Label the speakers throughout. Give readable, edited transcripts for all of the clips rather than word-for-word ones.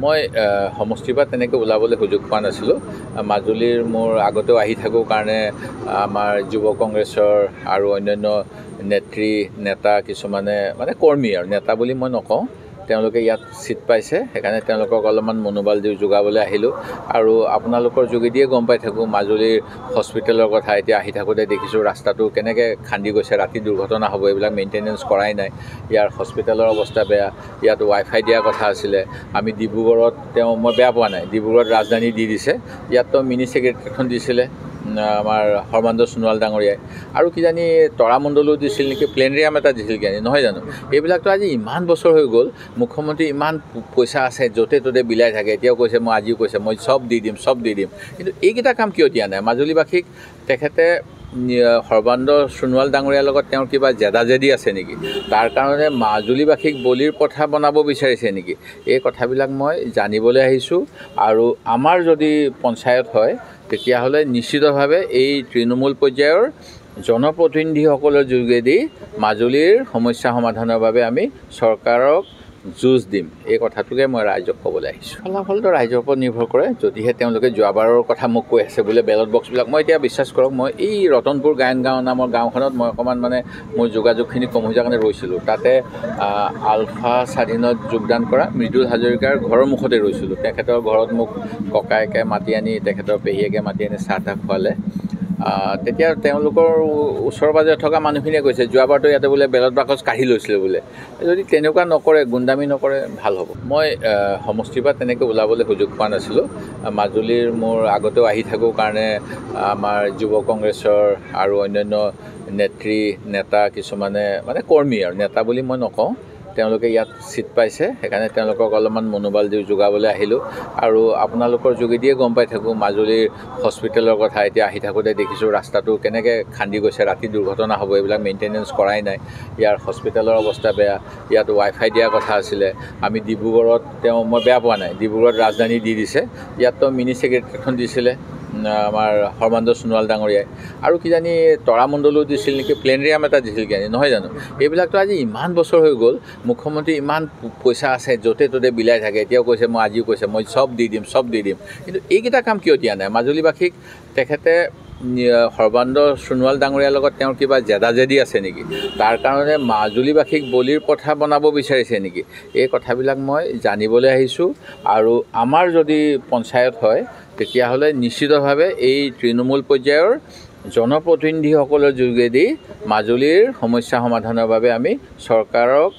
Speaker 1: মই সমষ্টিৰ পৰা তেনেকৈ ওলাবলৈ সুযোগ পোৱা নাছিলোঁ। মাজুলীৰ মোৰ আগতেও আহি থাকোঁ কাৰণে আমাৰ যুৱ কংগ্ৰেছৰ আৰু অন্যান্য নেতা কিছুমানে মানে কৰ্মী আৰু নেতা বুলি মই নকওঁ, তেওঁলোকে ইয়াত ছিট পাইছে, সেইকাৰণে তেওঁলোকক অলপমান মনোবল যোগাবলৈ আহিলোঁ। আৰু আপোনালোকৰ যোগেদিয়ে গম পাই থাকোঁ মাজুলীৰ হস্পিটেলৰ কথা। এতিয়া আহি থাকোঁতে দেখিছোঁ ৰাস্তাটো কেনেকৈ খান্দি গৈছে, ৰাতি দুৰ্ঘটনা হ'ব, এইবিলাক মেইনটেনেঞ্চ কৰাই নাই। ইয়াৰ হস্পিটেলৰ অৱস্থা বেয়া। ইয়াত ৱাইফাই দিয়াৰ কথা আছিলে, আমি ডিব্ৰুগড়ত মই বেয়া পোৱা নাই, ডিব্ৰুগড়ত ৰাজধানী দি দিছে, ইয়াততো মিনি ছেক্ৰেটেৰিয়েটখন দিছিলে আমাৰ সৰ্বানন্দ সোণোৱাল ডাঙৰীয়াই, আৰু কিজানি তৰামণ্ডলো দিছিল নেকি, প্লেনেৰিয়াম এটা দিছিল কিজানি, নহয় জানো? এইবিলাকতো আজি ইমান বছৰ হৈ গ'ল, মুখ্যমন্ত্ৰী ইমান পইচা আছে, য'তে ত'তে বিলাই থাকে, এতিয়াও কৈছে, মই আজিও কৈছে মই চব দি দিম। কিন্তু এইকেইটা কাম কিয় দিয়া নাই? মাজুলীবাসীক তেখেতে সৰ্বানন্দ সোণোৱাল ডাঙৰীয়াৰ লগত তেওঁৰ কিবা জেদাজেদি আছে নেকি? তাৰ কাৰণে মাজুলীবাসীক বলিৰ পথা বনাব বিচাৰিছে নেকি? এই কথাবিলাক মই জানিবলৈ আহিছোঁ। আৰু আমাৰ যদি পঞ্চায়ত হয় তেতিয়াহ'লে নিশ্চিতভাৱে এই তৃণমূল পৰ্যায়ৰ জনপ্ৰতিনিধিসকলৰ যোগেদি মাজুলীৰ সমস্যা সমাধানৰ বাবে আমি চৰকাৰক যুঁজ দিম। এই কথাটোকে মই ৰাইজক ক'বলৈ আহিছোঁ। ফলাফলটো ৰাইজৰ ওপৰত নিৰ্ভৰ কৰে। যদিহে তেওঁলোকে যোৱাবাৰৰ কথা মোক কৈ আছে বোলে বেলট বক্সবিলাক, মই এতিয়া বিশ্বাস কৰক, মই এই ৰতনপুৰ গায়ন গাঁও নামৰ গাঁওখনত মই অকণমান মানে মোৰ যোগাযোগখিনি কম হৈ যোৱাৰ কাৰণে ৰৈছিলোঁ। তাতে আলফা স্বাধীনত যোগদান কৰা মৃদুল হাজৰিকাৰ ঘৰৰ মুখতে ৰৈছিলোঁ। তেখেতৰ ঘৰত মোক ককায়েকে মাতি আনি, তেখেতৰ পেহীয়েকে মাতি আনি চাহ তাহ খোৱালে। তেতিয়া তেওঁলোকৰ ওচৰ পাজৰে থকা মানুহখিনিয়ে কৈছে, যোৱাবাৰতো ইয়াতে বোলে বেলট বাকচ কাঢ়ি লৈছিলে বোলে। যদি তেনেকুৱা নকৰে, গুণ্ডামি নকৰে, ভাল হ'ব। মই সমষ্টিৰ পৰা তেনেকৈ ওলাবলৈ সুযোগ পোৱা নাছিলোঁ। মাজুলীৰ মোৰ আগতেও আহি থাকোঁ কাৰণে আমাৰ যুৱ কংগ্ৰেছৰ আৰু অন্যান্য নেতা কিছুমানে মানে কৰ্মী আৰু নেতা বুলি মই নকওঁ, তেওঁলোকে ইয়াত ছিট পাইছে, সেইকাৰণে তেওঁলোকক অলপমান মনোবল যোগাবলৈ আহিলোঁ। আৰু আপোনালোকৰ যোগেদিয়ে গম পাই থাকোঁ মাজুলীৰ হস্পিটেলৰ কথা। এতিয়া আহি থাকোঁতে দেখিছোঁ ৰাস্তাটো কেনেকৈ খান্দি গৈছে, ৰাতি দুৰ্ঘটনা হ'ব, এইবিলাক মেইনটেনেঞ্চ কৰাই নাই। ইয়াৰ হস্পিটেলৰ অৱস্থা বেয়া। ইয়াত ৱাইফাই দিয়াৰ কথা আছিলে, আমি ডিব্ৰুগড়ত মই বেয়া পোৱা নাই, ডিব্ৰুগড়ত ৰাজধানী দি দিছে, ইয়াততো মিনি ছেক্ৰেটেৰিয়েটখন দিছিলে আমাৰ সৰ্বানন্দ সোণোৱাল ডাঙৰীয়াই, আৰু কিজানি তৰামণ্ডলো দিছিল নেকি, প্লেনেৰিয়াম এটা দিছিল কিজানি, নহয় জানো? এইবিলাকতো আজি ইমান বছৰ হৈ গ'ল, মুখ্যমন্ত্ৰী ইমান পইচা আছে, য'তে ত'তে বিলাই থাকে, এতিয়াও কৈছে, মই আজিও কৈছে মই চব দি দিম। কিন্তু এইকেইটা কাম কিয় দিয়া নাই? মাজুলীবাসীক তেখেতে সৰ্বানন্দ সোণোৱাল ডাঙৰীয়াৰ লগত তেওঁৰ কিবা জেদাজেদি আছে নেকি? তাৰ কাৰণে মাজুলীবাসীক বলিৰ পথা বনাব বিচাৰিছে নেকি? এই কথাবিলাক মই জানিবলৈ আহিছোঁ। আৰু আমাৰ যদি পঞ্চায়ত হয় তেতিয়াহ'লে নিশ্চিতভাৱে এই তৃণমূল পৰ্যায়ৰ জনপ্ৰতিনিধিসকলৰ যোগেদি মাজুলীৰ সমস্যা সমাধানৰ বাবে আমি চৰকাৰক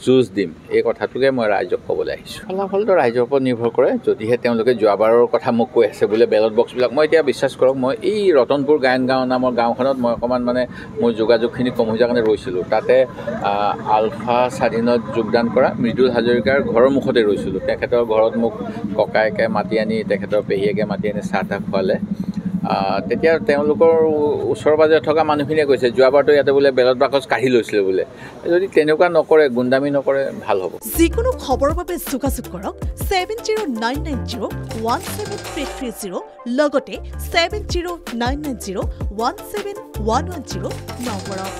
Speaker 1: যুঁজ দিম। এই কথাটোকে মই ৰাইজক ক'বলৈ আহিছোঁ। ফলাফলটো ৰাইজৰ ওপৰত নিৰ্ভৰ কৰে। যদিহে তেওঁলোকে যোৱাবাৰৰ কথা মোক কৈ আছে বোলে বেলট বক্সবিলাক, মই এতিয়া বিশ্বাস কৰক, মই এই ৰতনপুৰ গায়ন গাঁও নামৰ গাঁওখনত মই অকণমান মানে মোৰ যোগাযোগখিনি কম হৈ যোৱাৰ কাৰণে ৰৈছিলোঁ। তাতে আলফা স্বাধীনত যোগদান কৰা মৃদুল হাজৰিকাৰ ঘৰৰ মুখতে ৰৈছিলোঁ। তেখেতৰ ঘৰত মোক ককায়েকে মাতি আনি, তেখেতৰ পেহীয়েকে মাতি আনি চাহ তাহ খোৱালে। তেতিয়া তেওঁলোকৰ ওচৰ পাজৰে থকা মানুহখিনিয়ে কৈছে, যোৱাবাৰতো ইয়াতে বোলে বেলট বাকচ কাঢ়ি লৈছিলে বোলে। যদি তেনেকুৱা নকৰে, গুণ্ডামি নকৰে, ভাল হ'ব।
Speaker 2: যিকোনো খবৰৰ বাবে যোগাযোগ কৰক 7099017330 লগতে 7099017110 নম্বৰত।